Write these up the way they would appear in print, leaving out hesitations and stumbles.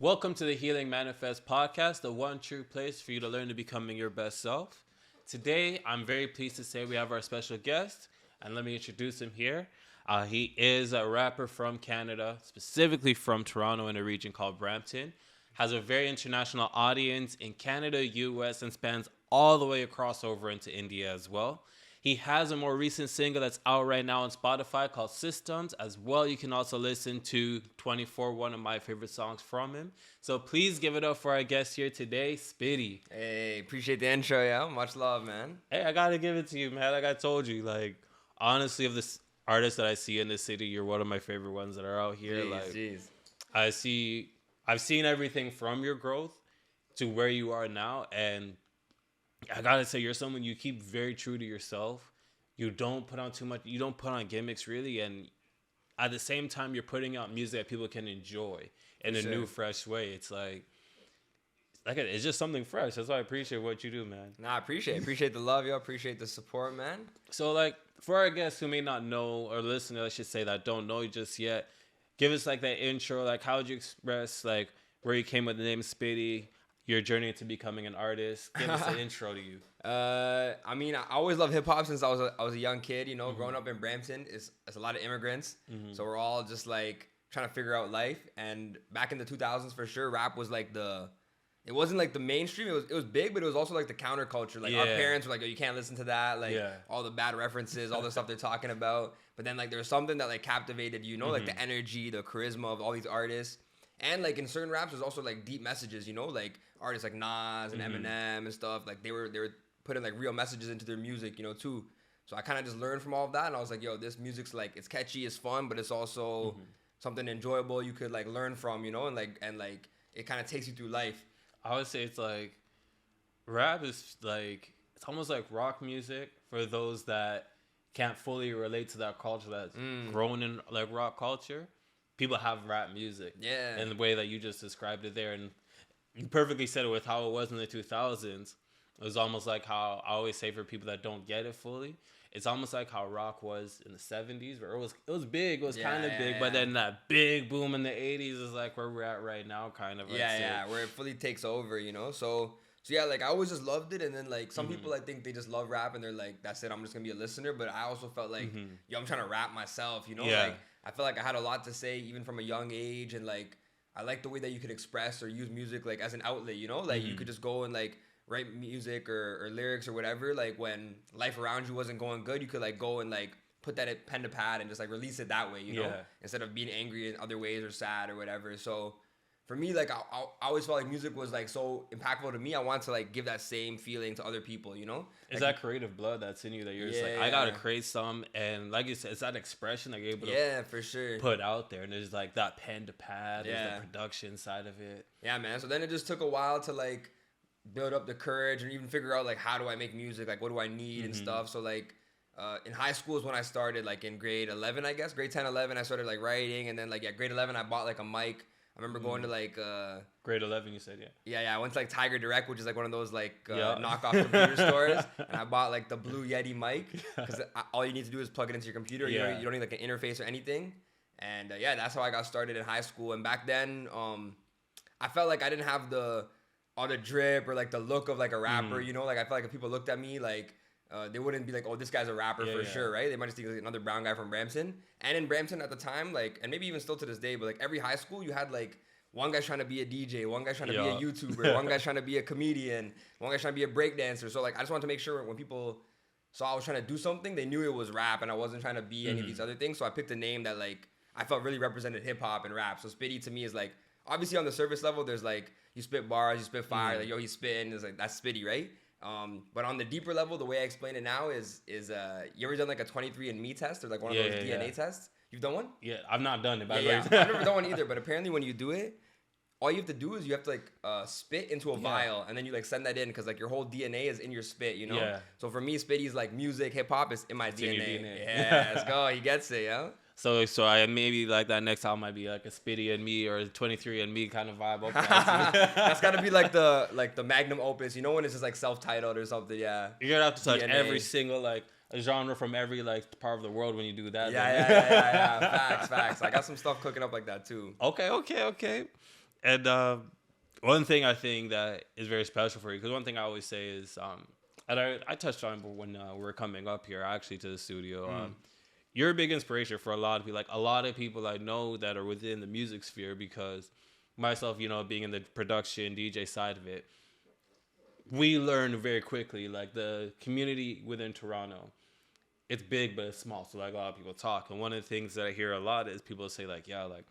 Welcome to the Healing Manifest podcast, the one true place for you to learn to becoming your best self. Today, I'm very pleased to say we have our special guest, and let me introduce him here. He is a rapper from Canada, specifically from Toronto in a region called Brampton. Has a very international audience in Canada, US, and spans all the way across over into India as well. He has a more recent single that's out right now on Spotify called Systems. As well, you can also listen to 24, one of my favorite songs from him. So please give it up for our guest here today, Spitty. Hey, appreciate the intro, yeah. Much love, man. Hey, I gotta give it to you, man. Like I told you, like honestly, of this artists that I see in this city, you're one of my favorite ones that are out here. I've seen everything from your growth to where you are now, and I gotta say, you're someone, you keep very true to yourself. You don't put on too much. You don't put on gimmicks, really. And at the same time, you're putting out music that people can enjoy in a new, fresh way. It's it's just something fresh. That's why I appreciate what you do, man. Nah, I appreciate the love, yo. Appreciate the support, man. So, like, for our guests who may not know, or listeners, I should say, that don't know you just yet, give us, like, that intro. Like, how would you express, like, where you came with the name Spitty, your journey to becoming an artist? Give us an intro to you. I mean, I always loved hip hop since I was a young kid. You know, growing up in Brampton, it's a lot of immigrants, so we're all just like trying to figure out life. And back in the 2000s, for sure, rap was like it wasn't like the mainstream. It was big, but it was also like the counterculture. Like our parents were like, "Oh, you can't listen to that." Like all the bad references, all the stuff they're talking about. But then like there was something that like captivated you, like the energy, the charisma of all these artists. And like in certain raps, there's also like deep messages, like artists like Nas and Eminem and stuff. Like they were putting like real messages into their music, too. So I kind of just learned from all of that, and I was like, yo, this music's like, it's catchy, it's fun, but it's also something enjoyable you could like learn from, and like it kind of takes you through life. I would say it's like rap is like, it's almost like rock music for those that can't fully relate to that culture that's grown in like rock culture. People have rap music, in the way that you just described it there, and you perfectly said it with how it was in the 2000s. It was almost like how I always say for people that don't get it fully, it's almost like how rock was in the 70s, where it was big, it was kind of big, but then that big boom in the 80s is like where we're at right now, kind of. Where it fully takes over, So yeah, like I always just loved it, and then like some people I think they just love rap and they're like, that's it, I'm just gonna be a listener. But I also felt like, yo, I'm trying to rap myself, Like I feel like I had a lot to say even from a young age, and like I like the way that you could express or use music like as an outlet, Like you could just go and like write music or lyrics or whatever. Like when life around you wasn't going good, you could like go and like put that pen to pad and just like release it that way, Instead of being angry in other ways or sad or whatever. So for me, like I always felt like music was like so impactful to me. I want to like give that same feeling to other people, It's like, that creative blood that's in you that you're just like, I gotta create some, and like you said, it's that expression that you're able to for sure put out there, and there's like that pen to pad, there's the production side of it. Yeah, man. So then it just took a while to like build up the courage and even figure out like how do I make music, like what do I need and stuff. So like in high school is when I started, like in grade 11, I guess grade 10, 11, I started like writing, and then like grade 11 I bought like a mic. I remember going to like grade 11, you said, I went to like Tiger Direct, which is like one of those like knockoff computer stores, and I bought like the Blue Yeti mic, because all you need to do is plug it into your computer. You don't need like an interface or anything. And that's how I got started in high school. And back then I felt like I didn't have all the drip or like the look of like a rapper, Like I felt like if people looked at me, like they wouldn't be like, oh, this guy's a rapper for sure, right? They might just think like another brown guy from Brampton. And in Brampton at the time, like, and maybe even still to this day, but like every high school you had like one guy's trying to be a DJ, one guy's trying to be a YouTuber, one guy's trying to be a comedian, one guy's trying to be a breakdancer. So like I just wanted to make sure when people saw I was trying to do something, they knew it was rap and I wasn't trying to be any of these other things. So I picked a name that like I felt really represented hip hop and rap. So Spitty to me is like, obviously on the surface level, there's like, you spit bars, you spit fire, like yo, he's spitting, it's like that's Spitty, right? But on the deeper level, the way I explain it now is you ever done like a 23andMe test or like one of those DNA tests? You've done one? Yeah, I've not done it. But I've never done one either. But apparently, when you do it, all you have to do is you have to like spit into a vial, and then you like send that in because like your whole DNA is in your spit, Yeah. So for me, Spitty's like music, hip hop is in my DNA. Yeah, let's go. He gets it, yeah. So I maybe like that next album might be like a Spitty and Me or a 23andMe kind of vibe. Okay. That's gotta be like the magnum opus, when it's just like self-titled or something. Yeah, you're gonna have to touch every single like a genre from every like part of the world when you do that. Yeah. Facts. I got some stuff cooking up like that too. Okay. And one thing I think that is very special for you, because one thing I always say is, and I touched on when we were coming up here actually to the studio. You're a big inspiration for a lot of people. Like a lot of people I know that are within the music sphere, because myself, being in the production DJ side of it, we learned very quickly. Like the community within Toronto, it's big but it's small. So like a lot of people talk, and one of the things that I hear a lot is people say like, yeah, like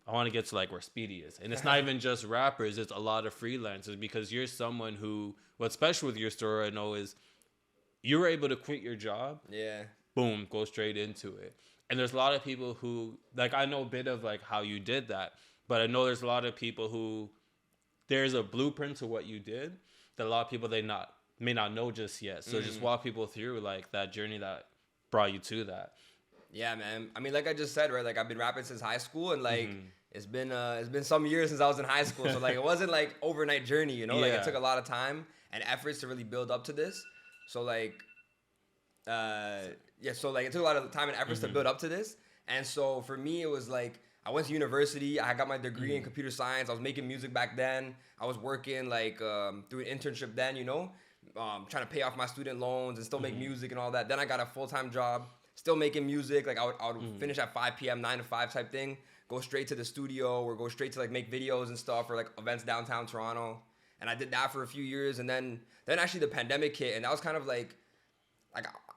I want to get to like where Spitty is. And it's not even just rappers, it's a lot of freelancers, because you're someone who, what's special with your story I know is you were able to quit your job. Yeah. Boom, go straight into it. And there's a lot of people who, like, I know a bit of like how you did that, but I know there's a lot of people who, there's a blueprint to what you did that a lot of people may not know just yet. So just walk people through like that journey that brought you to that. Yeah, man. I mean, like I just said, right? Like I've been rapping since high school, and like it's been some years since I was in high school. So like it wasn't like overnight journey, you know. Like it took a lot of time and efforts to really build up to this. So like, so like it took a lot of time and efforts to build up to this. And so for me, it was like I went to university. I got my degree in computer science. I was making music back then. I was working like through an internship then, trying to pay off my student loans and still make music and all that. Then I got a full-time job. Still making music. Like I would finish at 5 p.m., 9 to 5 type thing. Go straight to the studio or go straight to like make videos and stuff or like events downtown Toronto. And I did that for a few years. And then actually the pandemic hit, and that was kind of like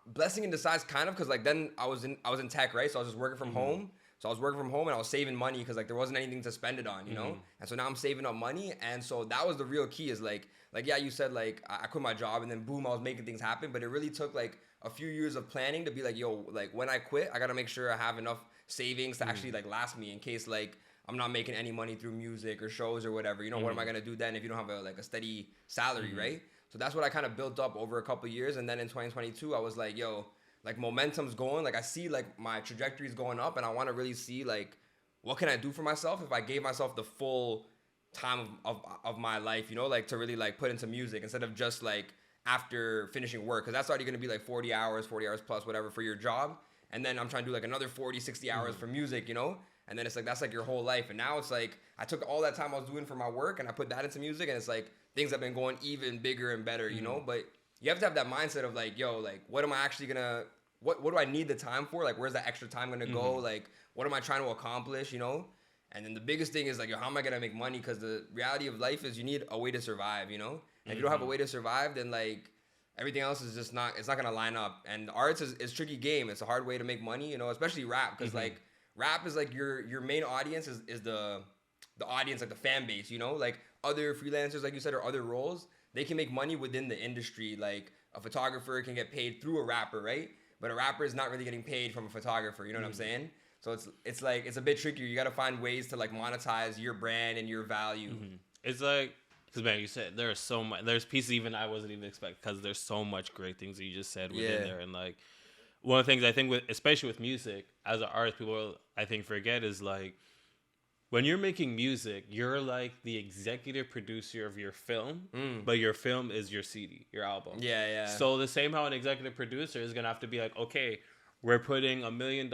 blessing in disguise, kind of, because like then I was in tech, right? So I was just working from home. So I was working from home and I was saving money because like there wasn't anything to spend it on, you know? And so now I'm saving up money. And so that was the real key, is like yeah, you said like I quit my job and then boom, I was making things happen. But it really took like a few years of planning to be like, yo, like when I quit, I got to make sure I have enough savings to actually like last me in case like I'm not making any money through music or shows or whatever. What am I going to do then if you don't have a steady salary, right? So that's what I kind of built up over a couple of years. And then in 2022, I was like, yo, like momentum's going. Like I see like my trajectory is going up, and I want to really see like what can I do for myself if I gave myself the full time of my life, like to really like put into music instead of just like after finishing work, because that's already going to be like 40 hours plus whatever for your job, and then I'm trying to do like another 40-60 hours for music, and then it's like that's like your whole life. And now it's like I took all that time I was doing for my work and I put that into music, and it's like things have been going even bigger and better, but you have to have that mindset of like, yo, like what am I actually gonna what do I need the time for? Like where's that extra time gonna go? Like what am I trying to accomplish, And then the biggest thing is like, yo, how am I gonna make money? Because the reality of life is you need a way to survive, And if you don't have a way to survive, then like everything else is just it's not gonna line up. And arts is a tricky game. It's a hard way to make money, especially rap, because like rap is like your main audience is the audience, like the fan base, Like other freelancers, like you said, or other roles, they can make money within the industry. Like a photographer can get paid through a rapper, right? But a rapper is not really getting paid from a photographer, you know what I'm saying? So it's like it's a bit trickier. You got to find ways to like monetize your brand and your value. It's like, because man, you said there's so much. There's pieces even I wasn't even expecting, because there's so much great things that you just said within there. And like one of the things I think especially with music as an artist, people I think forget is like when you're making music, you're like the executive producer of your film, but your film is your CD, your album. Yeah. So the same how an executive producer is gonna have to be like, okay, we're putting $1 million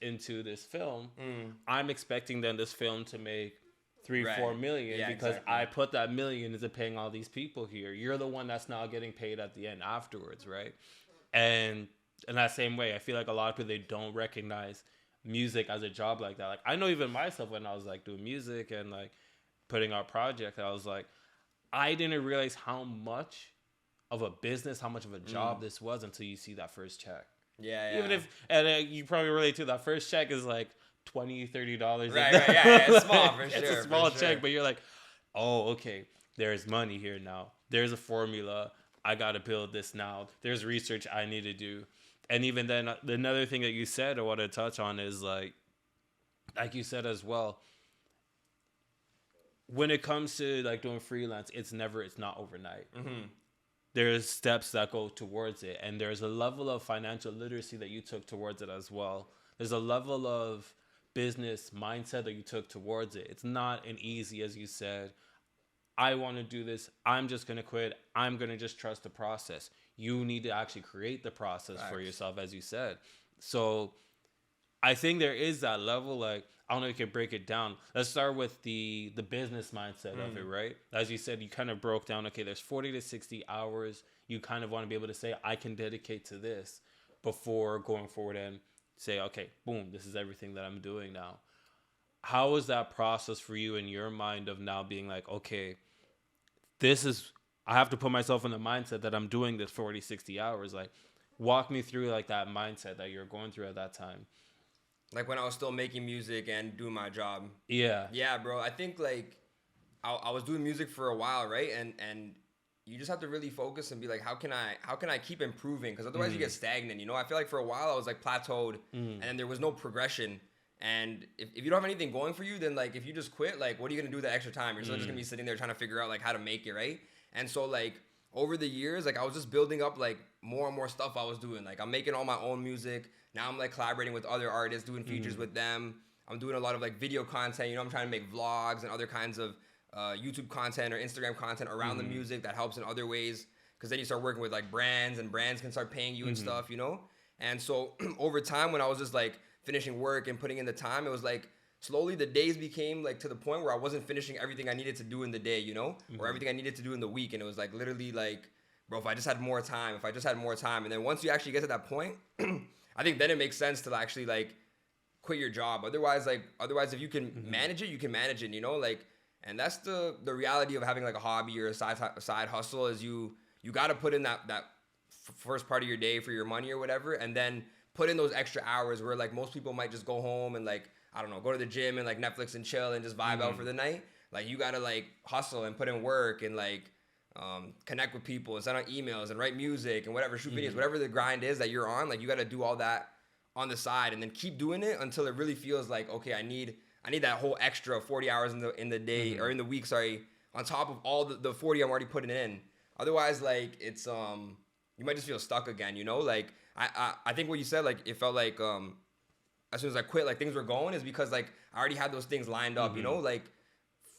into this film. I'm expecting then this film to make 3-4 million because I put that million into paying all these people here. You're the one that's now getting paid at the end afterwards, right? And in that same way, I feel like a lot of people, they don't recognize music as a job like that. Like I know even myself when I was like doing music and like putting out projects, I was like, I didn't realize how much of a business, how much of a job this was until you see that first check. Yeah. Even if, and you probably relate to that first check is like $20-$30. Right. Yeah. It's small for sure. It's a small check, but you're like, oh, okay, there's money here now. There's a formula. I got to build this now. There's research I need to do. And even then, another thing that you said I want to touch on is like you said as well, when it comes to like doing freelance, it's not overnight. There's steps that go towards it. And there's a level of financial literacy that you took towards it as well. There's a level of business mindset that you took towards it. It's not an easy, as you said, I want to do this. I'm just going to quit. I'm going to just trust the process. You need to actually create the process for yourself, as you said. So I think there is that level, like, I don't know if you can break it down. Let's start with the business mindset of it, right? As you said, you kind of broke down, okay, there's 40 to 60 hours. You kind of want to be able to say, I can dedicate to this before going forward and say, okay, boom, this is everything that I'm doing now. How was that process for you in your mind of now being like, okay, I have to put myself in the mindset that I'm doing this 40, 60 hours. Like, walk me through like that mindset that you're going through at that time. Like when I was still making music and doing my job. Yeah. Yeah, bro. I think like I was doing music for a while, right? And you just have to really focus and be like, how can I keep improving? Because otherwise you get stagnant. You know, I feel like for a while I was like plateaued, and then there was no progression. And if you don't have anything going for you, then like if you just quit, like what are you gonna do that extra time? You're still just gonna be sitting there trying to figure out like how to make it, right? And so like over the years, like I was just building up like more and more stuff I was doing. Like I'm making all my own music. Now I'm like collaborating with other artists, doing features with them. I'm doing a lot of like video content. You know, I'm trying to make vlogs and other kinds of YouTube content or Instagram content around the music that helps in other ways. Because then you start working with like brands, and brands can start paying you and stuff, you know? And so over time, when I was just like finishing work and putting in the time, it was like slowly the days became like to the point where I wasn't finishing everything I needed to do in the day, you know? Or everything I needed to do in the week. And it was like literally like, bro, if I just had more time. And then once you actually get to that point, I think then it makes sense to actually like quit your job. Otherwise, if you can manage it, you can manage it, you know? Like, and that's the reality of having like a hobby or a side hustle is you got to put in that first part of your day for your money or whatever, and then put in those extra hours where like most people might just go home and like, I don't know, go to the gym and like Netflix and chill and just vibe out for the night. Like you got to like hustle and put in work and like connect with people and send out emails and write music and whatever, shoot videos, whatever the grind is that you're on. Like you got to do all that on the side and then keep doing it until it really feels like, okay, I need that whole extra 40 hours in the day or in the week, on top of all the 40 I'm already putting in. Otherwise, like it's you might just feel stuck again, you know? Like I think what you said, like it felt like as soon as I quit, like things were going, is because like I already had those things lined up, you know? Like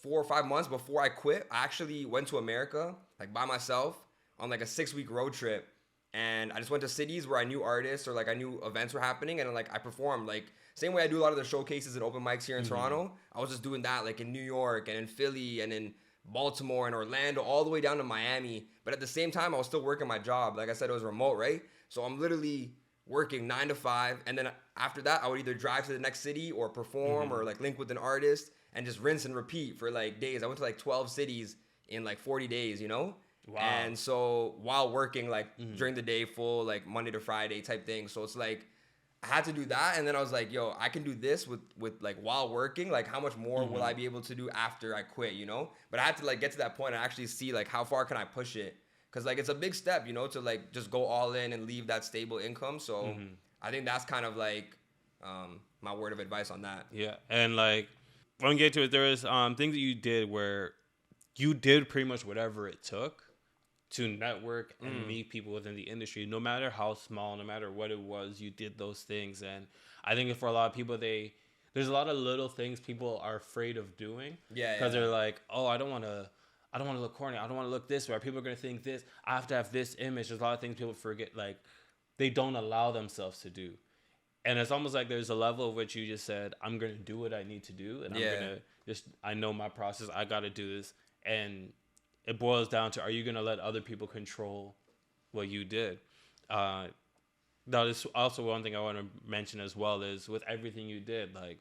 4 or 5 months before I quit, I actually went to America like by myself on like a 6-week road trip. And I just went to cities where I knew artists or like I knew events were happening, and like I performed like same way I do a lot of the showcases and open mics here in Toronto. I was just doing that like in New York and in Philly and in Baltimore and Orlando, all the way down to Miami. But at the same time, I was still working my job. Like I said, it was remote, right? So I'm literally working 9 to 5, and then after that, I would either drive to the next city or perform or like link with an artist and just rinse and repeat for like days. I went to like 12 cities in like 40 days, you know? Wow. And so while working like during the day, full like Monday to Friday type thing. So it's like I had to do that, and then I was like, yo, I can do this with like while working. Like how much more will I be able to do after I quit, you know? But I had to like get to that point and actually see like how far can I push it, because like it's a big step, you know, to like just go all in and leave that stable income. So I think that's kind of like my word of advice on that. Yeah, and like when we get to it, there is things that you did where you did pretty much whatever it took to network and meet people within the industry, no matter how small, no matter what it was, you did those things. And I think for a lot of people, there's a lot of little things people are afraid of doing. Yeah. Because they're like, oh, I don't want to look corny. I don't want to look this way. People are going to think this. I have to have this image. There's a lot of things people forget, like they don't allow themselves to do. And it's almost like there's a level of which you just said, I'm going to do what I need to do. And I'm going to I know my process. I got to do this. And it boils down to, are you going to let other people control what you did? That is also one thing I want to mention as well, is with everything you did, like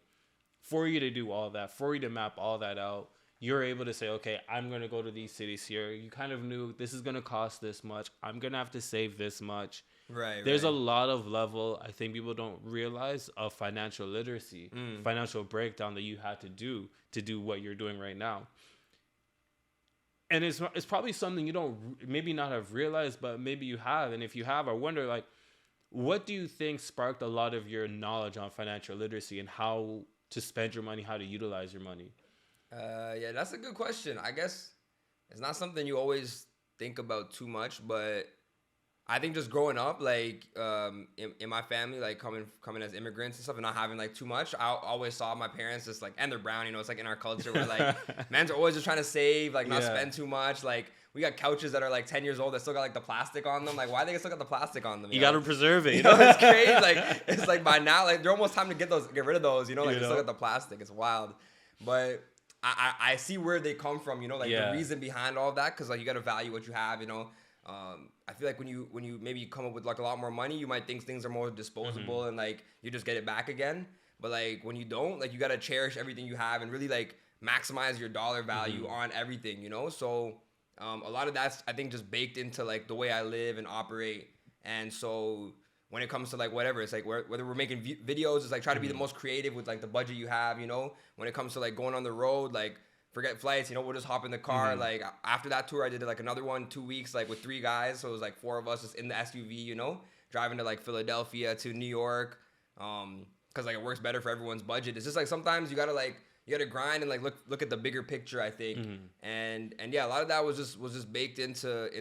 for you to do all that, for you to map all that out, you're able to say, okay, I'm going to go to these cities here. You kind of knew this is going to cost this much. I'm going to have to save this much. Right. There's a lot of level, I think people don't realize, of financial literacy, financial breakdown that you had to do what you're doing right now. And it's probably something you don't maybe not have realized, but maybe you have. And if you have, I wonder, like, what do you think sparked a lot of your knowledge on financial literacy and how to spend your money, how to utilize your money? Yeah, that's a good question. I guess it's not something you always think about too much, but I think just growing up, like in my family, like coming as immigrants and stuff, and not having like too much, I always saw my parents just like, and they're brown, you know, it's like in our culture where like men's are always just trying to save, like not spend too much. Like we got couches that are like 10 years old that still got like the plastic on them. Like why they still got the plastic on them? You gotta preserve it. You know, it's crazy. Like it's like by now, like they're almost time to get rid of those. You know, like they still got the plastic. It's wild, but. I see where they come from, you know, like the reason behind all of that, because like you gotta value what you have, you know. I feel like when you maybe come up with like a lot more money, you might think things are more disposable and like you just get it back again. But like when you don't, like you gotta cherish everything you have and really like maximize your dollar value on everything, you know. So a lot of that's I think just baked into like the way I live and operate. And so when it comes to like whatever, it's like whether we're making videos, it's like try to be the most creative with like the budget you have, you know. When it comes to like going on the road, like forget flights, you know, we'll just hop in the car. Like after that tour, I did like another one 2 weeks, like with 3 guys. So it was like 4 of us just in the SUV, you know, driving to like Philadelphia to New York. Cause like it works better for everyone's budget. It's just like sometimes you gotta grind and like look at the bigger picture, I think. And yeah, a lot of that was just baked into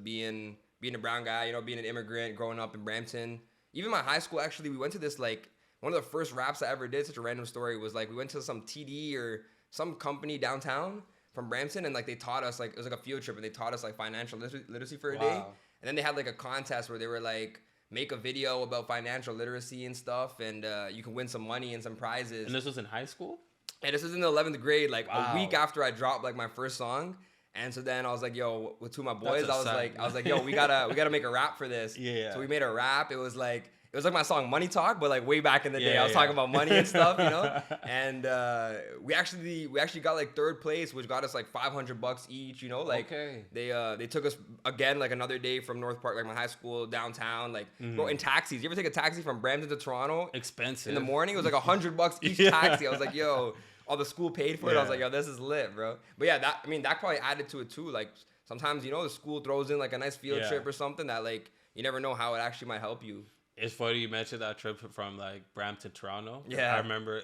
being a brown guy, you know, being an immigrant, growing up in Brampton. Even my high school, actually, we went to this like one of the first raps I ever did. Such a random story was like we went to some TD or some company downtown from Brampton, and like they taught us like it was like a field trip, and they taught us like financial literacy for a day. And then they had like a contest where they were like make a video about financial literacy and stuff, and you can win some money and some prizes. And this was in high school? And this was in the 11th grade, like a week after I dropped like my first song. And so then I was like, yo, with 2 of my boys, I was like, yo, we gotta make a rap for this. Yeah. So we made a rap. It was like my song Money Talk, but like way back in the day, I was talking about money and stuff, you know. And we actually got like 3rd place, which got us like $500 each, you know. Like they took us again like another day from North Park, like my high school downtown, like bro, in taxis. You ever take a taxi from Brampton to Toronto? Expensive. In the morning, it was like $100 each taxi. I was like, yo. All the school paid for it. I was like, yo, this is lit, bro. But yeah, that probably added to it too. Like sometimes, you know, the school throws in like a nice field trip or something that like you never know how it actually might help you. It's funny you mentioned that trip from like Brampton to Toronto. Yeah. I remember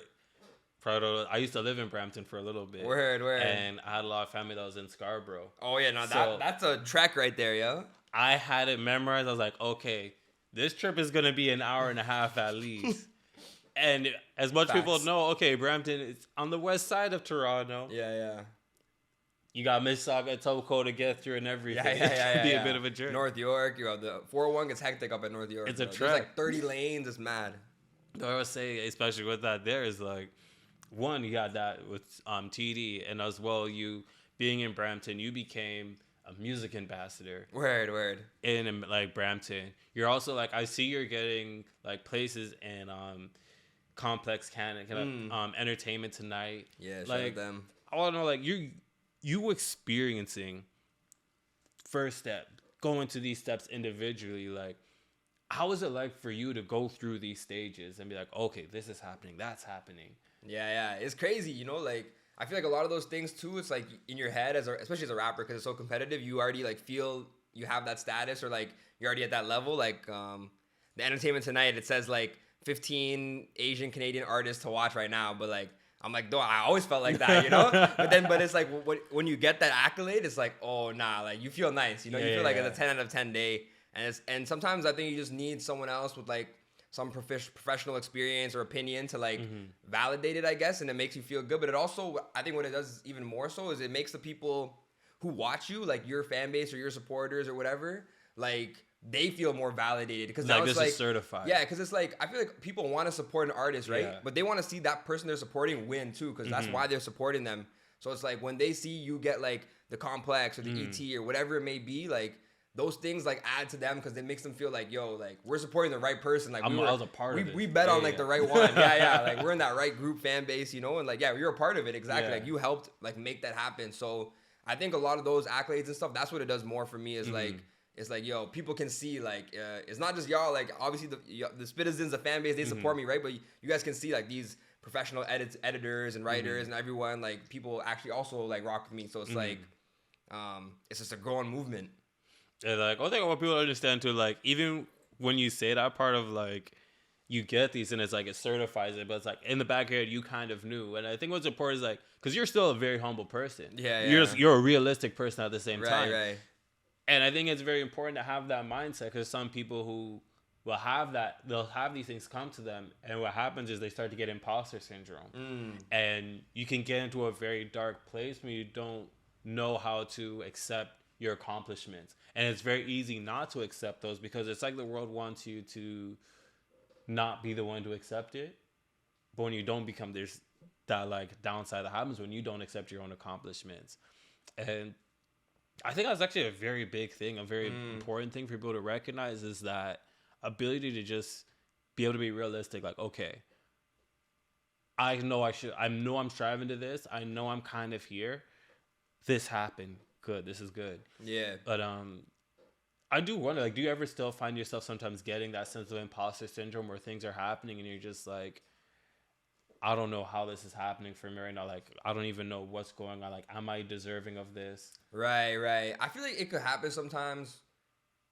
I used to live in Brampton for a little bit. Word. And I had a lot of family that was in Scarborough. Oh yeah, no, that's a trek right there, yo. I had it memorized. I was like, okay, this trip is gonna be an hour and a half at least. And as much people know, okay, Brampton is on the west side of Toronto. Yeah. You got Mississauga, Etobicoke to get through and everything. It can be a bit of a journey. North York, you know, the 401 gets hectic up at North York. It's a trek. trek. There's like 30 lanes. It's mad. I would say, especially with that, there is like, one, you got that with TD, and as well, you being in Brampton, you became a music ambassador. Word. In like Brampton. You're also like, I see you're getting like places in Complex Canada, Entertainment Tonight. Yeah, shout like out them. I want to know, like you experiencing first step, going to these steps individually. Like, how is it like for you to go through these stages and be like, okay, this is happening, that's happening? Yeah, it's crazy, you know. Like I feel like a lot of those things too. It's like in your head especially as a rapper, because it's so competitive. You already like feel you have that status, or like you're already at that level. Like the Entertainment Tonight, it says like 15 Asian Canadian artists to watch right now, but like I'm like, I always felt like that, you know. but it's like when you get that accolade, it's like, oh nah, like you feel nice, you know. You feel like it's a 10 out of 10 day, and sometimes I think you just need someone else with like some professional experience or opinion to like validate it, I guess, and it makes you feel good. But it also, I think what it does even more so is it makes the people who watch you, like your fan base or your supporters or whatever, like they feel more validated, because now it's like is certified. Yeah, because it's like I feel like people want to support an artist, right? Yeah. But they want to see that person they're supporting win too, because that's why they're supporting them. So it's like when they see you get like the Complex or the ET or whatever it may be, like those things like add to them, because it makes them feel like, yo, like we're supporting the right person. Like I was a part of it. We bet on like the right one. Yeah. Like we're in that right group fan base, you know, and like you're a part of it. Exactly. Like you helped like make that happen. So I think a lot of those accolades and stuff, that's what it does more for me, is like it's like, yo, people can see like it's not just y'all, like obviously the Spitizens, the fan base, they support me, right? But you guys can see like these professional editors and writers and everyone, like people actually also like rock with me. So it's like it's just a growing movement. And like, I think I want people to understand too, like even when you say that part of like you get these and it's like it certifies it, but it's like in the back of your head you kind of knew. And I think what's important is like, because you're still a very humble person. Yeah. You're a realistic person at the same time. Right. And I think it's very important to have that mindset, because some people who will have that, they'll have these things come to them, and what happens is they start to get imposter syndrome. And you can get into a very dark place when you don't know how to accept your accomplishments. And it's very easy not to accept those, because it's like the world wants you to not be the one to accept it. But when you don't become, there's that like downside that happens when you don't accept your own accomplishments. And I think that's actually a very big thing, a very important thing for people to recognize, is that ability to just be able to be realistic. Like, okay, I know I'm striving to this. I know I'm kind of here. This happened. Good. This is good. Yeah. But I do wonder, like, do you ever still find yourself sometimes getting that sense of imposter syndrome where things are happening and you're just like, I don't know how this is happening for me right now. Like, I don't even know what's going on. Like, am I deserving of this? Right. I feel like it could happen sometimes.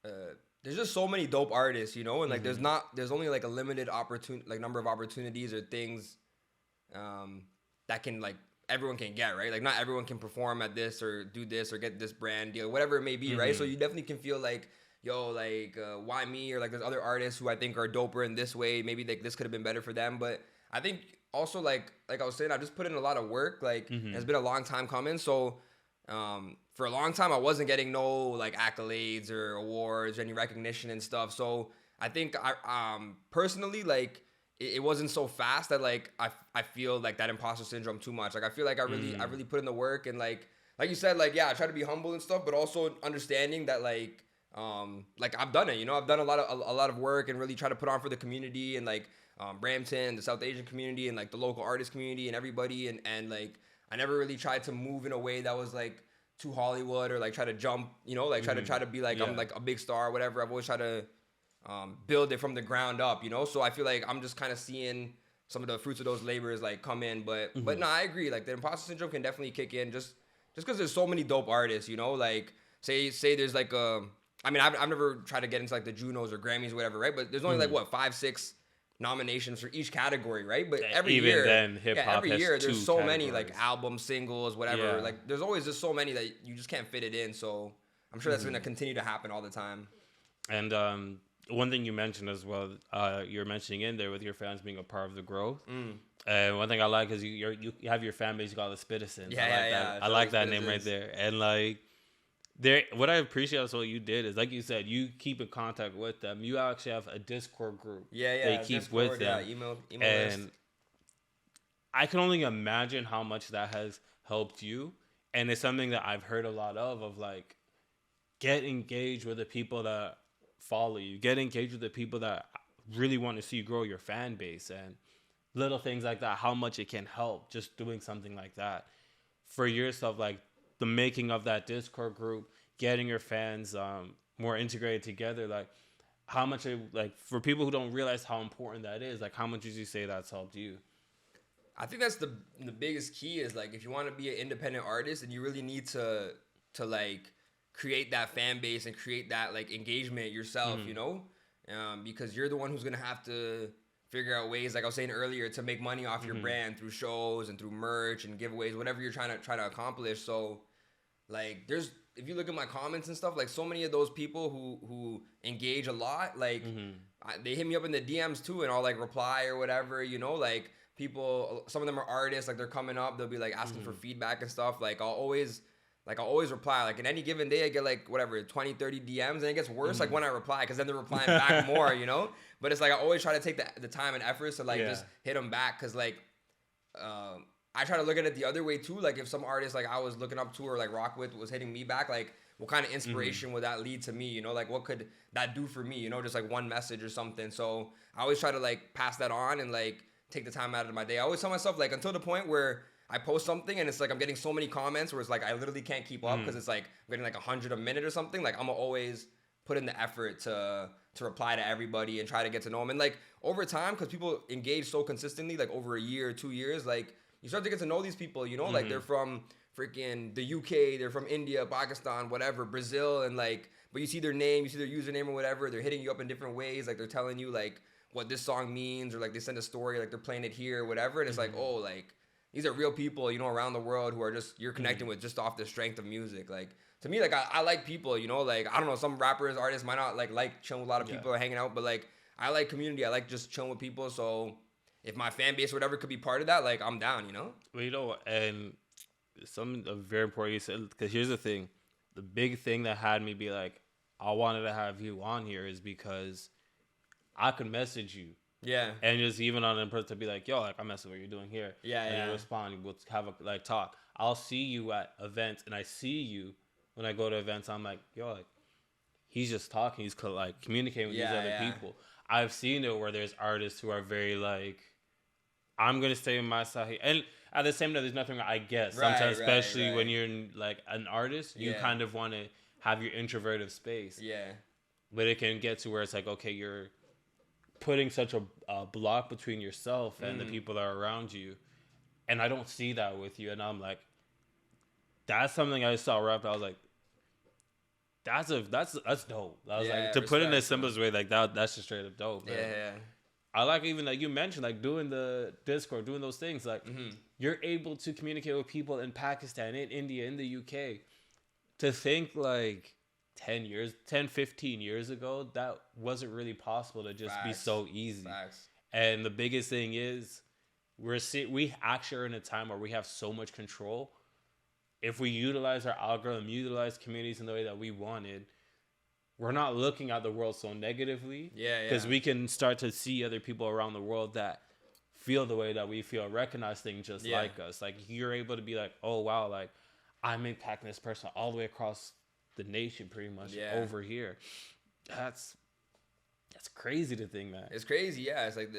There's just so many dope artists, you know, and like there's only like a limited number of opportunities or things that can like everyone can get, right? Like not everyone can perform at this or do this or get this brand deal, whatever it may be, right? So you definitely can feel like, yo, like why me? Or like there's other artists who I think are doper in this way. Maybe like this could have been better for them. But I think also like I was saying, I just put in a lot of work. Like it's been a long time coming. So for a long time, I wasn't getting no like accolades or awards or any recognition and stuff. So I think I personally like it wasn't so fast that like I feel like that imposter syndrome too much. Like I feel like I really put in the work, and like you said, like yeah, I try to be humble and stuff, but also understanding that like I've done it, you know, I've done a lot of work and really try to put on for the community and like Brampton, the South Asian community, and like the local artist community and everybody, and like I never really tried to move in a way that was like too Hollywood or like try to jump, you know, like try to be like I'm like a big star or whatever. I've always tried to build it from the ground up, you know. So I feel like I'm just kind of seeing some of the fruits of those labors like come in, but no, I agree. Like the imposter syndrome can definitely kick in just because there's so many dope artists, you know. Like say there's like I mean I've never tried to get into like the Junos or Grammys or whatever, right? But there's only like what 5-6 nominations for each category, right? But every year there's so many like albums, singles, whatever. Yeah. Like there's always just so many that you just can't fit it in. So I'm sure that's going to continue to happen all the time. And one thing you mentioned as well, you're mentioning in there with your fans being a part of the growth. And one thing I like is you have your fan base, you call it Spitty. I like that name right there. And like what I appreciate also what you did is, like you said, you keep in contact with them. You actually have a Discord group. They keep Discord, with them. Email and list. I can only imagine how much that has helped you. And it's something that I've heard a lot of like, get engaged with the people that follow you. Get engaged with the people that really want to see you grow your fan base, and little things like that, how much it can help just doing something like that for yourself. Like the making of that Discord group, getting your fans more integrated together, like how much like for people who don't realize how important that is, like how much would you say that's helped you? I think that's the biggest key is like if you want to be an independent artist, and you really need to like create that fan base and create that like engagement yourself, you know, because you're the one who's gonna have to figure out ways, like I was saying earlier, to make money off your brand through shows and through merch and giveaways, whatever you're trying to accomplish. So like if you look at my comments and stuff, like so many of those people who engage a lot, like they hit me up in the DMs too, and I'll like reply or whatever, you know, like people, some of them are artists, like they're coming up, they'll be like asking for feedback and stuff. Like I'll always reply. Like in any given day I get like whatever 20-30 DMs, and it gets worse like when I reply, because then they're replying back more, you know. But it's like I always try to take the time and efforts to like just hit them back, because like I try to look at it the other way too. Like if some artist like I was looking up to or like rock with was hitting me back, like what kind of inspiration would that lead to me, you know? Like what could that do for me, you know? Just like one message or something. So I always try to like pass that on and like take the time out of my day. I always tell myself, like, until the point where I post something and it's like I'm getting so many comments where it's like I literally can't keep up, because it's like I'm getting like 100 a minute or something. Like I'm gonna always put in the effort to reply to everybody and try to get to know them. And like over time, because people engage so consistently, like over a year, 2 years, like you start to get to know these people, you know, like they're from freaking the UK, they're from India, Pakistan, whatever, Brazil, and like, but you see their name, you see their username or whatever, they're hitting you up in different ways, like they're telling you like what this song means, or like they send a story, like they're playing it here or whatever, and it's like, oh, like these are real people, you know, around the world who are just, you're connecting with just off the strength of music. Like, to me, like, I like people, you know, like, I don't know, some rappers, artists might not like chilling with a lot of people or hanging out, but like, I like community. I like just chilling with people. So if my fan base or whatever could be part of that, like, I'm down, you know? Well, you know, and something very important you said, because here's the thing. The big thing that had me be like, I wanted to have you on here is because I could message you. Yeah. And just even on in person to be like, yo, like, I'm messing with what you're doing here. Yeah, and yeah. you respond, we'll have a like talk. I'll see you at events, and I see you when I go to events. I'm like, yo, like, he's just talking. He's like communicating with these other people. I've seen it where there's artists who are very like, I'm gonna stay on my side, and at the same time, there's nothing I guess. Sometimes, especially when you're like an artist, you kind of want to have your introverted space. Yeah. But it can get to where it's like, okay, you're putting such a block between yourself and the people that are around you, and I don't see that with you. And I'm like, that's something I saw rap. I was like, that's dope. I was like, to put it in the simplest way, like that's just straight up dope. Man. Yeah. I like even like you mentioned, like doing the Discord, doing those things. Like you're able to communicate with people in Pakistan, in India, in the UK. To think like 15 years ago, that wasn't really possible to just be so easy. And the biggest thing is we actually are in a time where we have so much control. If we utilize our algorithm, utilize communities in the way that we wanted, we're not looking at the world so negatively. Because we can start to see other people around the world that feel the way that we feel, recognize things just like us. Like you're able to be like, oh wow, like I'm impacting this person all the way across the nation pretty much over here. That's crazy to think, man. It's crazy, yeah. It's like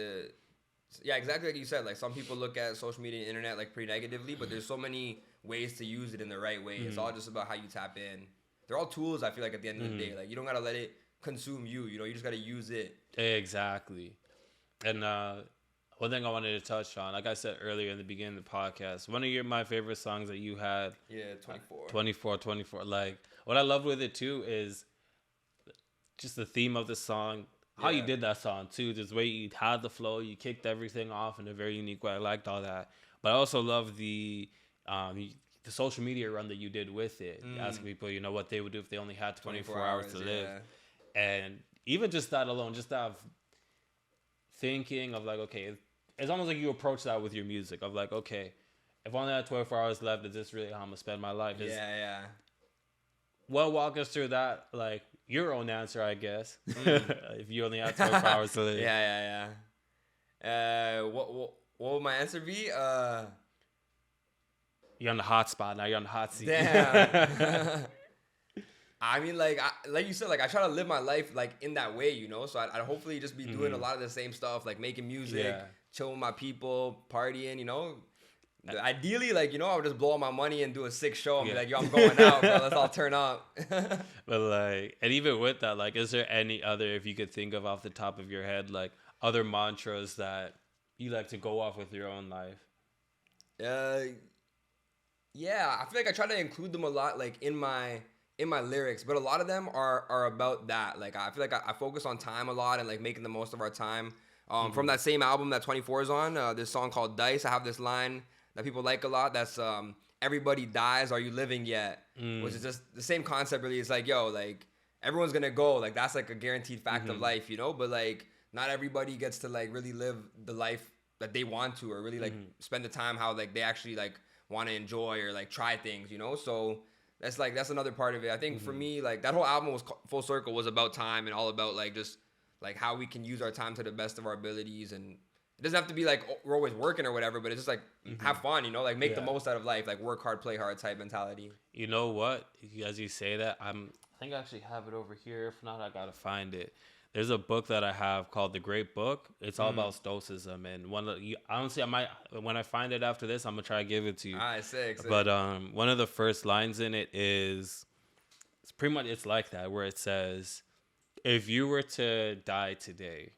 exactly like you said. Like some people look at social media and internet like pretty negatively, but there's so many ways to use it in the right way. It's all just about how you tap in. They're all tools, I feel like, at the end of the day. Like you don't gotta let it consume you, you know, you just gotta use it. Exactly. And one thing I wanted to touch on, like I said earlier in the beginning of the podcast, one of my favorite songs that you had. Yeah, 24. 24. Like, what I love with it, too, is just the theme of the song. How you did that song, too. Just the way you had the flow. You kicked everything off in a very unique way. I liked all that. But I also love the social media run that you did with it. Asking people, you know, what they would do if they only had 24 hours to live. And even just that alone, just that thinking of like, okay, it's almost like you approach that with your music of like, okay, if I only had 24 hours left, is this really how I'm going to spend my life? Well, walk us through that, like, your own answer, I guess, if you only had 24 hours to live. What would my answer be? You're on the hot spot now. You're on the hot seat. Damn. I mean, like you said, like I try to live my life like in that way, you know. So I'd hopefully just be doing a lot of the same stuff, like making music, chilling with my people, partying, you know. Ideally, like, you know, I would just blow all my money and do a sick show and be like, yo, I'm going out, bro. Let's all turn up. But like, and even with that, like, is there any other, if you could think of off the top of your head, like other mantras that you like to go off with your own life? Yeah, I feel like I try to include them a lot, like in my lyrics, but a lot of them are about that. Like I feel like I focus on time a lot and like making the most of our time. From that same album that 24 is on, this song called Dice, I have this line that people like a lot. That's everybody dies, are you living yet? Which is just the same concept really. It's like, yo, like everyone's gonna go. Like that's like a guaranteed fact of life, you know? But like not everybody gets to like really live the life that they want to, or really like spend the time how like they actually like want to enjoy or like try things, you know? So that's another part of it. I think for me, like that whole album was full circle, was about time and all about like just like how we can use our time to the best of our abilities. And it doesn't have to be like we're always working or whatever, but it's just like have fun, you know, like make the most out of life, like work hard, play hard type mentality. You know what? As you say that, I think I actually have it over here. If not, I gotta find it. There's a book that I have called The Great Book. It's all about stoicism, and honestly, when I find it after this, I'm gonna try to give it to you. Sick. But one of the first lines in it is, it's pretty much, it's like that, where it says, if you were to die today,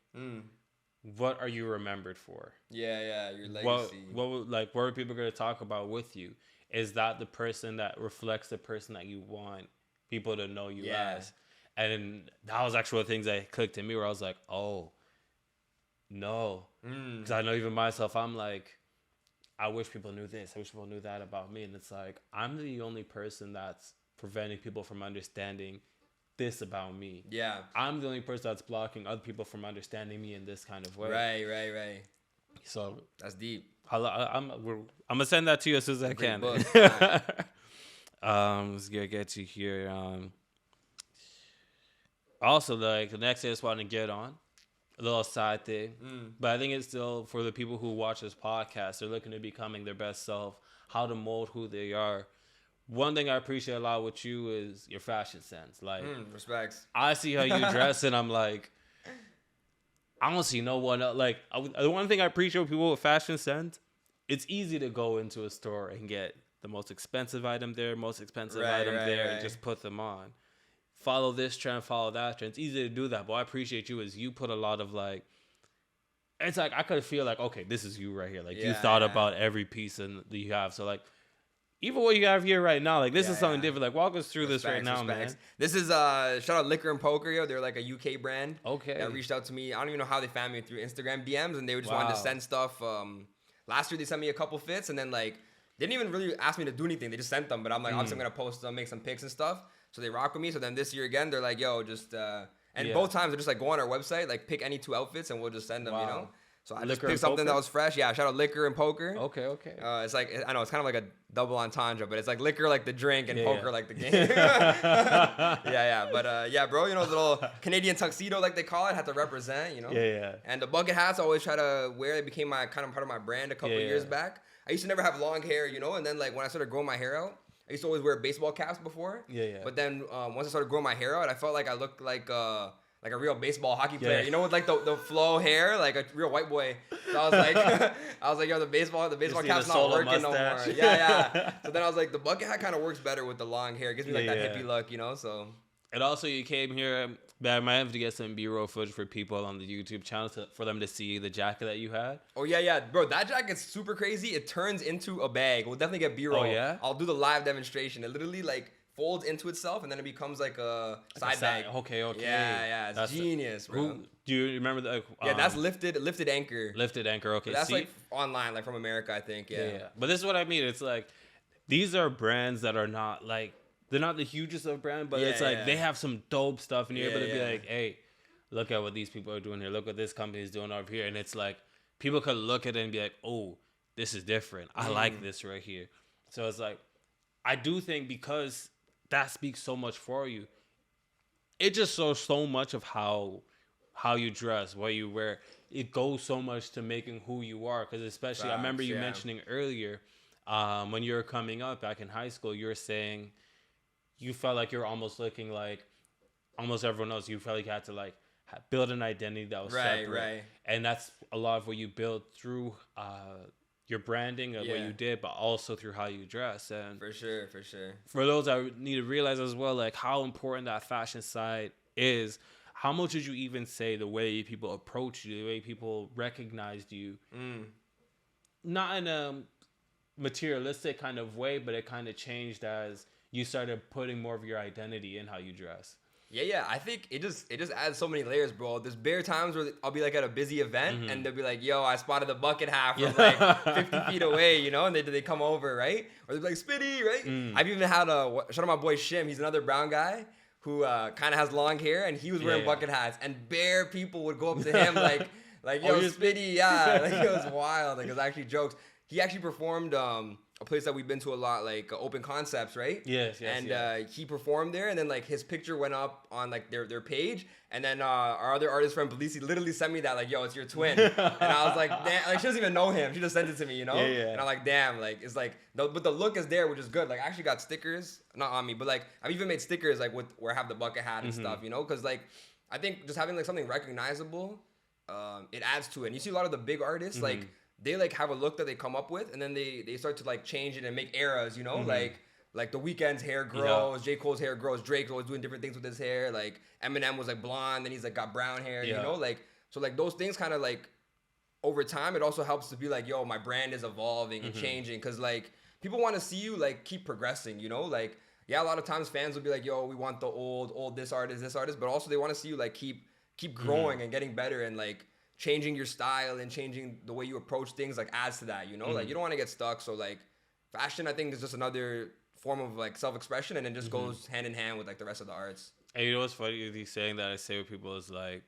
what are you remembered for? Yeah, your legacy. What are people going to talk about with you? Is that the person that reflects the person that you want people to know you as? And that was actually one of the things that clicked in me, where I was like, oh, no. Because I know even myself, I'm like, I wish people knew this. I wish people knew that about me. And it's like, I'm the only person that's preventing people from understanding this about me. Yeah. I'm the only person that's blocking other people from understanding me in this kind of way. Right. So that's deep. I'm gonna send that to you as soon as I can. Let's get to here. Also, like the next thing I just want to get on a little side thing, but I think it's still for the people who watch this podcast. They're looking to becoming their best self, how to mold who they are. One thing I appreciate a lot with you is your fashion sense. Like, respects. I see how you dress, and I'm like, I don't see no one else. Like, the one thing I appreciate with people with fashion sense, it's easy to go into a store and get the most expensive item there, and just put them on. Follow this trend, follow that trend. It's easy to do that, but what I appreciate you is you put a lot of like. It's like I could feel like, okay, this is you right here. Like you thought about every piece that you have. So like. Even what you have here right now, like this is something different. Like walk us through this right now, man. This is shout out Liquor and Poker, yo. They're like a UK brand. Okay. That reached out to me. I don't even know how they found me through Instagram DMs, and they just wanted to send stuff. Last year they sent me a couple fits, and then like they didn't even really ask me to do anything. They just sent them, but I'm like, obviously I'm gonna post them, make some pics and stuff. So they rock with me. So then this year again, they're like, yo, just both times they're just like go on our website, like pick any 2 outfits, and we'll just send them. You know. So I just picked something that was fresh. Yeah, shout out Liquor and Poker. Okay. It's like, I know, it's kind of like a double entendre, but it's like liquor like the drink and poker like the game. yeah. But yeah, bro, you know, the little Canadian tuxedo like they call it, had to represent, you know. Yeah. And the bucket hats I always try to wear. It became my kind of part of my brand a couple years back. I used to never have long hair, you know, and then like when I started growing my hair out, I used to always wear baseball caps before. Yeah. But then once I started growing my hair out, I felt like I looked like a real baseball hockey player, you know, with like the flow hair, like a real white boy. So I was like, yo, the baseball cap's not working no more. Yeah. So then I was like, the bucket hat kind of works better with the long hair. It gives me like that hippie look, you know. So. And also, you came here. I might have to get some B-roll footage for people on the YouTube channel for them to see the jacket that you had. Oh yeah, bro, that jacket's super crazy. It turns into a bag. We'll definitely get B-roll. Oh yeah. I'll do the live demonstration. It literally like folds into itself and then it becomes like a side bag. Okay. Yeah, it's genius, bro. Do you remember the? That's lifted anchor. Lifted anchor. Okay, but that's like online, like from America, I think. Yeah. But this is what I mean. It's like these are brands that are not like they're not the hugest of brand, but it's like they have some dope stuff, and you're able to be like, hey, look at what these people are doing here. Look what this company is doing over here, and it's like people could look at it and be like, oh, this is different. I like this right here. So it's like I do think because that speaks so much for you. It just shows so much of how you dress, what you wear. It goes so much to making who you are. Because especially, I remember you mentioning earlier, when you were coming up back in high school, you were saying you felt like you're almost looking like almost everyone else. You felt like you had to like build an identity that was separate. Right. And that's a lot of what you built through your branding of what you did, but also through how you dress. And for sure. For those that need to realize as well, like how important that fashion side is. How much did you even say the way people approached you, the way people recognized you? Not in a materialistic kind of way, but it kind of changed as you started putting more of your identity in how you dress. Yeah. I think it just adds so many layers, bro. There's bare times where I'll be like at a busy event and they'll be like, yo, I spotted the bucket hat from like 50 feet away, you know, and they come over, right? Or they're like, Spitty, right? I've even had shout out my boy Shim. He's another brown guy who kind of has long hair, and he was wearing bucket hats, and bare people would go up to him like yo, Spitty, like it was wild. Like it was actually jokes. He actually performed a place that we've been to a lot, like Open Concepts, right? Yes. And he performed there, and then like his picture went up on like their page, and then our other artist friend Belisi literally sent me that like, yo, it's your twin, and I was like, damn, like she doesn't even know him, she just sent it to me, you know? And I'm like, damn, like it's like, but the look is there, which is good. Like I actually got stickers, not on me, but like I've even made stickers like where I have the bucket hat and stuff, you know? Because like I think just having like something recognizable, it adds to it. And you see a lot of the big artists like. They like have a look that they come up with, and then they start to like change it and make eras, you know, like The Weeknd's hair grows, J. Cole's hair grows, Drake's always doing different things with his hair, like Eminem was like blonde, then he's like got brown hair, you know, like so like those things kind of like over time it also helps to be like, yo, my brand is evolving and changing, because like people want to see you like keep progressing, you know, like a lot of times fans will be like, yo, we want the old this artist, but also they want to see you like keep growing and getting better, and like changing your style and changing the way you approach things like adds to that, you know? Like you don't want to get stuck. So like fashion, I think, is just another form of like self-expression, and it just goes hand in hand with like the rest of the arts. And you know what's funny? He's saying that I say with people is like,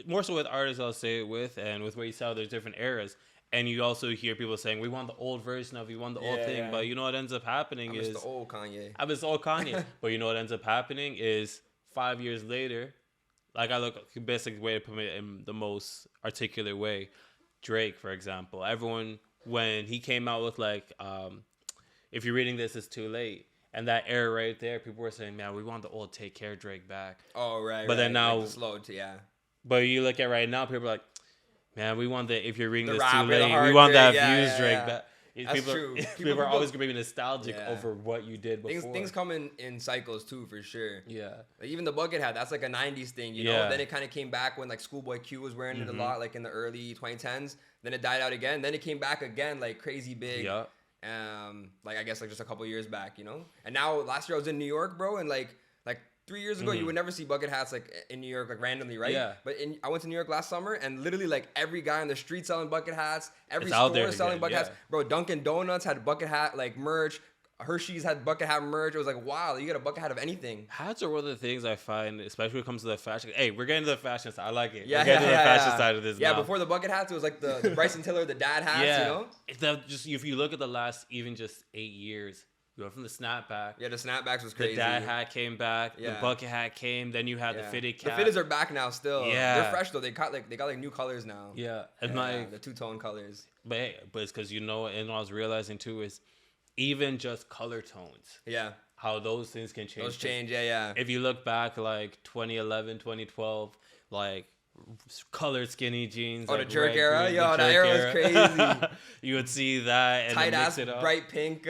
more so with artists I'll say it with, and with what you saw, there's different eras. And you also hear people saying, we want the old version of, we want the old thing. Yeah. But you know what ends up happening is... the old Kanye. I miss the old Kanye. But you know what ends up happening is 5 years later, like I look, basic way to put it in the most articulate way, Drake, for example. Everyone, when he came out with like, if you're reading this, it's too late. And that era right there, people were saying, man, we want the old Take Care Drake back. Oh, right. But then now... Like the slow, yeah. But you look at right now, people are like, man, we want the, if you're reading the this too late, we want that Drake, views Drake back. That's people, true. People are always going to be nostalgic over what you did before. Things come in cycles too, for sure. Yeah. Like even the bucket hat, that's like a 90s thing, you know? Then it kind of came back when like Schoolboy Q was wearing it a lot, like in the early 2010s. Then it died out again. Then it came back again, like crazy big. Yeah. Like I guess like just a couple years back, you know? And now last year I was in New York, bro, and like 3 years ago, you would never see bucket hats like in New York, like randomly, right? Yeah. But I went to New York last summer, and literally like every guy on the street selling bucket hats, every store selling bucket hats. Bro, Dunkin' Donuts had bucket hat like merch. Hershey's had bucket hat merch. It was like, wow, you get a bucket hat of anything. Hats are one of the things I find, especially when it comes to the fashion. Hey, we're getting to the fashion side. I like it. Yeah, we're getting to the fashion side of this now. Before the bucket hats, it was like the Bryson Tiller, the dad hats, you know? Just if you look at the last even just 8 years, you went from the snapback. Yeah, the snapbacks was crazy. The dad hat came back. The bucket hat came. Then you had the fitted cap. The fitteds are back now still. Yeah. They're fresh though. They got like new colors now. Yeah. And the two-tone colors. But it's because and what I was realizing too is even just color tones. Yeah. How those things can change. Those change, yeah. If you look back like 2011, 2012, like colored skinny jeans. Oh, like the jerk era? Green, yo, that era was crazy. You would see that and tight ass, mix it up. bright pink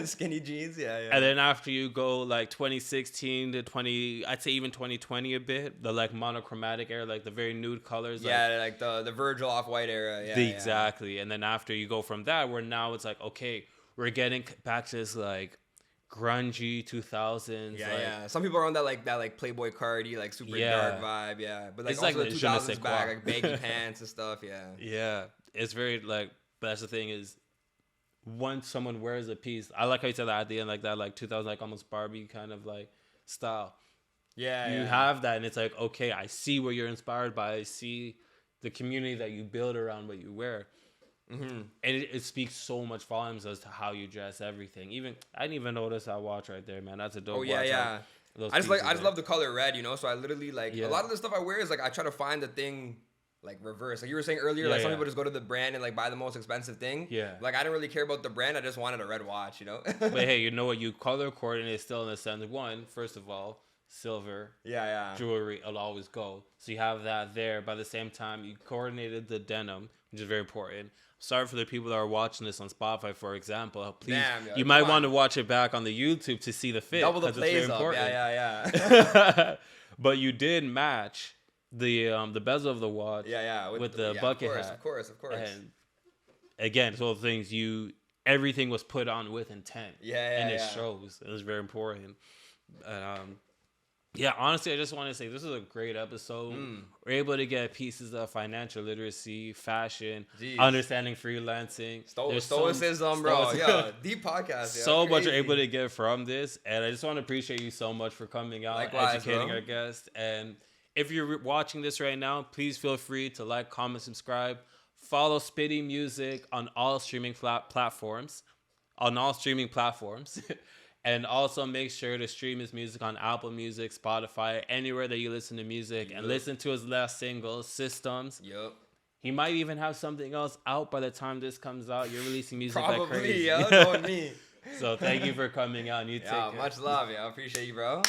skinny jeans. Yeah. And then after you go like 2016 to I'd say even 2020 a bit, the like monochromatic era, like the very nude colors. Yeah, like the Virgil Off-White era. Yeah, exactly. And then after you go from that, where now it's like, okay, we're getting back to this like grungy 2000s. Yeah. Some people are on that like Playboy Cardi, like super dark vibe. Yeah, but like it's also like the 2000s back, like baggy pants and stuff. Yeah. Yeah, it's very like. But that's the thing is, once someone wears a piece, I like how you said that at the end, like that, like 2000, like almost Barbie kind of like style. Yeah. You have that, and it's like, okay, I see what you're inspired by. I see the community that you build around what you wear. And it speaks so much volumes as to how you dress everything. Even I didn't even notice that watch right there, man. That's a dope watch. I just love the color red, you know. So I literally like a lot of the stuff I wear is like I try to find the thing like reverse. Like you were saying earlier, like some people just go to the brand and like buy the most expensive thing. Yeah. Like I didn't really care about the brand. I just wanted a red watch, you know. But hey, you know what? You color coordinate still in the sense. One, first of all, silver. Jewelry, it'll always go. So you have that there. By the same time, you coordinated the denim, which is very important. Sorry for the people that are watching this on Spotify, for example. Please, you might want to watch it back on the YouTube to see the fit. Double the plays up. But you did match the bezel of the watch. With the bucket hat. Of course. And again, so things everything was put on with intent. And it shows. It was very important. Yeah, honestly, I just want to say this is a great episode. We're able to get pieces of financial literacy, fashion, understanding freelancing. Stoicism, bro. Yeah, deep podcast. So much we're able to get from this. And I just want to appreciate you so much for coming out, educating our guests. And if you're watching this right now, please feel free to like, comment, subscribe. Follow Spitty Music on all streaming platforms. And also make sure to stream his music on Apple Music, Spotify, anywhere that you listen to music. And listen to his last single, Systems. He might even have something else out by the time this comes out. You're releasing music like crazy. Knowing me. So thank you for coming on. You take care. Much love, I appreciate you, bro.